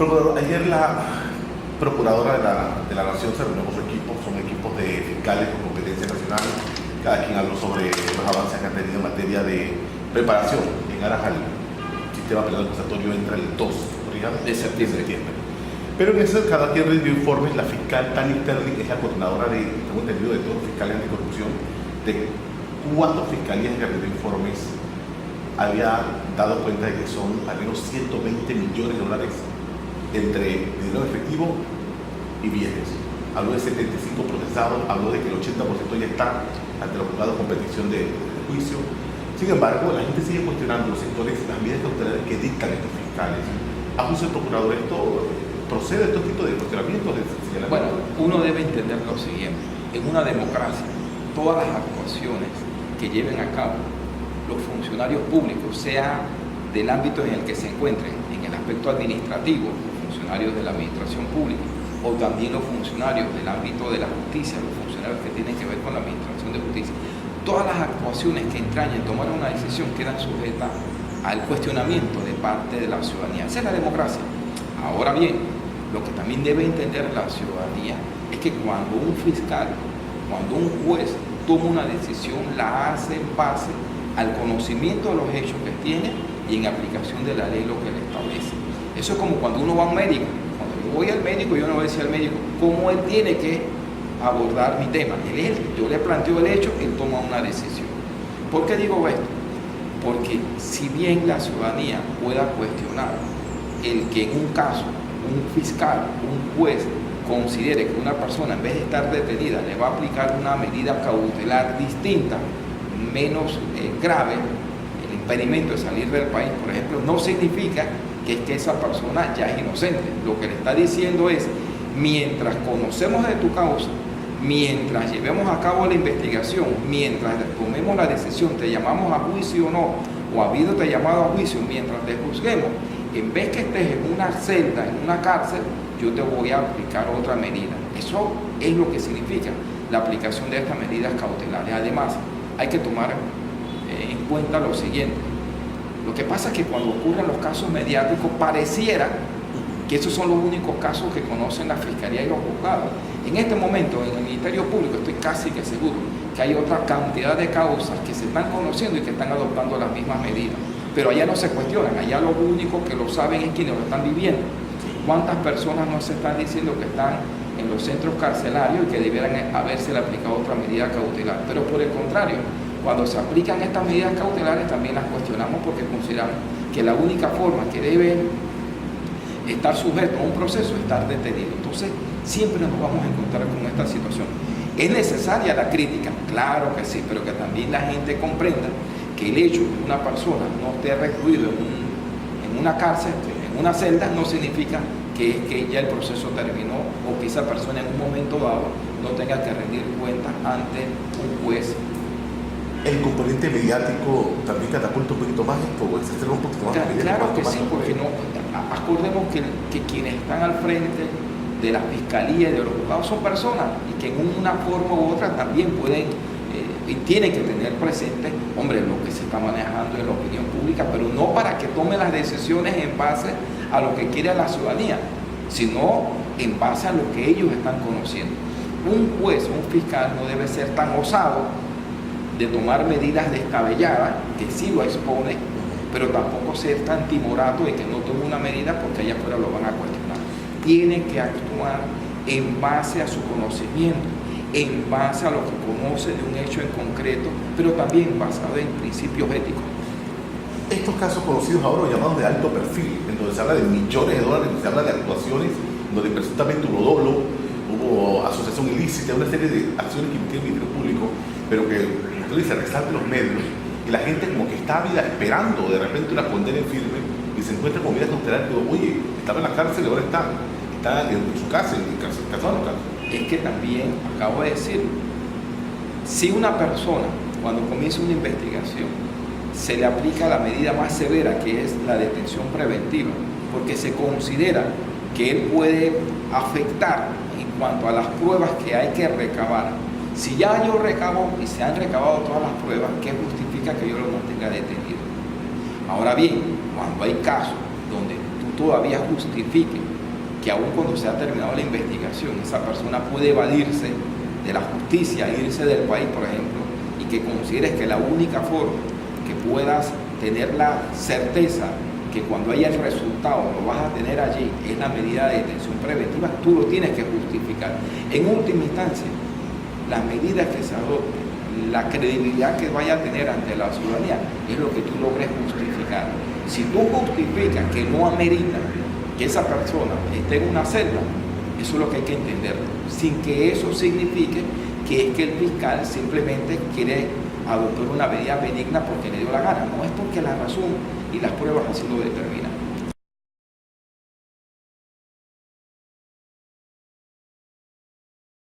Procurador, ayer la Procuradora de la Nación se reunió con su equipo, son equipos de fiscales con competencia nacional, cada quien habló sobre los avances que han tenido en materia de preparación en aras al sistema penal acusatorio entra el 2 de septiembre. Pero en eso cada quien rindió informes. La fiscal Tani Sterling es la coordinadora tengo entendido, de todos los fiscales anticorrupción, de 4 fiscalías que rindió informes. Había dado cuenta de que son al menos 120 millones de dólares entre dinero efectivo y bienes. Habló de 75 procesados, habló de que el 80% ya está ante los juzgados con petición de juicio. Sin embargo, la gente sigue cuestionando los sectores, las medidas cautelares que dictan estos fiscales. A juicio del procurador, ¿esto procede estos tipos de cuestionamientos? Bueno, uno debe entender lo siguiente: en una democracia, todas las actuaciones que lleven a cabo los funcionarios públicos, sea del ámbito en el que se encuentren, en el aspecto administrativo, los funcionarios de la administración pública, o también los funcionarios del ámbito de la justicia, los funcionarios que tienen que ver con la administración de justicia, todas las actuaciones que entrañen tomar una decisión quedan sujetas al cuestionamiento de parte de la ciudadanía. Esa es la democracia. Ahora bien, lo que también debe entender la ciudadanía es que cuando un fiscal, cuando un juez toma una decisión, la hace en base al conocimiento de los hechos que tiene y en aplicación de la ley lo que le establece. Eso es como cuando uno va a un médico. Cuando yo voy al médico, yo no voy a decir al médico cómo él tiene que abordar mi tema. Yo le planteo el hecho, él toma una decisión. ¿Por qué digo esto? Porque si bien la ciudadanía pueda cuestionar el que en un caso, un fiscal, un juez, considere que una persona, en vez de estar detenida, le va a aplicar una medida cautelar distinta, menos grave, el impedimento de salir del país, por ejemplo, no significa que esa persona ya es inocente. Lo que le está diciendo es: mientras conocemos de tu causa, mientras llevemos a cabo la investigación, mientras tomemos la decisión, te llamamos a juicio o no, o habiéndote llamado a juicio, mientras te juzguemos, en vez que estés en una celda, en una cárcel, yo te voy a aplicar otra medida. Eso es lo que significa la aplicación de estas medidas cautelares. Además, hay que tomar en cuenta lo siguiente: lo que pasa es que cuando ocurren los casos mediáticos, pareciera que esos son los únicos casos que conocen la Fiscalía y los juzgados. En este momento, en el Ministerio Público, estoy casi que seguro que hay otra cantidad de causas que se están conociendo y que están adoptando las mismas medidas. Pero allá no se cuestionan, allá lo único que lo saben es quienes lo están viviendo. ¿Cuántas personas no se están diciendo que están en los centros carcelarios y que debieran haberse aplicado otra medida cautelar? Pero por el contrario, cuando se aplican estas medidas cautelares también las cuestionamos, porque consideramos que la única forma que debe estar sujeto a un proceso es estar detenido. Entonces, siempre nos vamos a encontrar con esta situación. ¿Es necesaria la crítica? Claro que sí, pero que también la gente comprenda que el hecho de que una persona no esté recluido en una cárcel, en una celda, no significa que ya el proceso terminó, o que esa persona en un momento dado no tenga que rendir cuentas ante un juez. ¿El componente mediático también catapulta un poquito más esto, o existe un poquito más? Claro que sí, porque no, acordemos que quienes están al frente de la fiscalía y de los juzgados son personas, y que en una forma u otra también pueden y tienen que tener presente, hombre, lo que se está manejando en la opinión pública, pero no para que tome las decisiones en base a lo que quiere la ciudadanía, sino en base a lo que ellos están conociendo. Un juez, un fiscal no debe ser tan osado de tomar medidas descabelladas, que sí lo expone, pero tampoco ser tan timorato de que no tome una medida porque allá afuera lo van a cuestionar. Tiene que actuar en base a su conocimiento, en base a lo que conoce de un hecho en concreto, pero también basado en principios éticos. Estos casos conocidos ahora, llamados de alto perfil, en donde se habla de millones de dólares, se habla de actuaciones donde presuntamente hubo dolo, hubo asociación ilícita, una serie de acciones que emitió el Ministerio Público, pero que se resaltan los medios, y la gente como que está ávida esperando de repente una condena en firme, y se encuentra con medidas cautelares, pero oye, estaba en la cárcel y ahora está en su casa, en casa. Es que también, acabo de decir, si una persona, cuando comienza una investigación, se le aplica la medida más severa, que es la detención preventiva, porque se considera que él puede afectar en cuanto a las pruebas que hay que recabar. Si ya yo recabo y se han recabado todas las pruebas, ¿qué justifica que yo lo mantenga detenido? Ahora bien, cuando hay casos donde tú todavía justifique que aun cuando se ha terminado la investigación, esa persona puede evadirse de la justicia, irse del país, por ejemplo, y que consideres que la única forma que puedas tener la certeza que cuando haya el resultado lo vas a tener allí es la medida de detención preventiva, tú lo tienes que justificar. En última instancia, las medidas que se adopten, la credibilidad que vaya a tener ante la ciudadanía es lo que tú logres justificar. Si tú justificas que no amerita que esa persona esté en una celda, eso es lo que hay que entender, sin que eso signifique que es que el fiscal simplemente quiere adoptar una medida benigna porque le dio la gana. No, es porque la razón y las pruebas así lo determinan.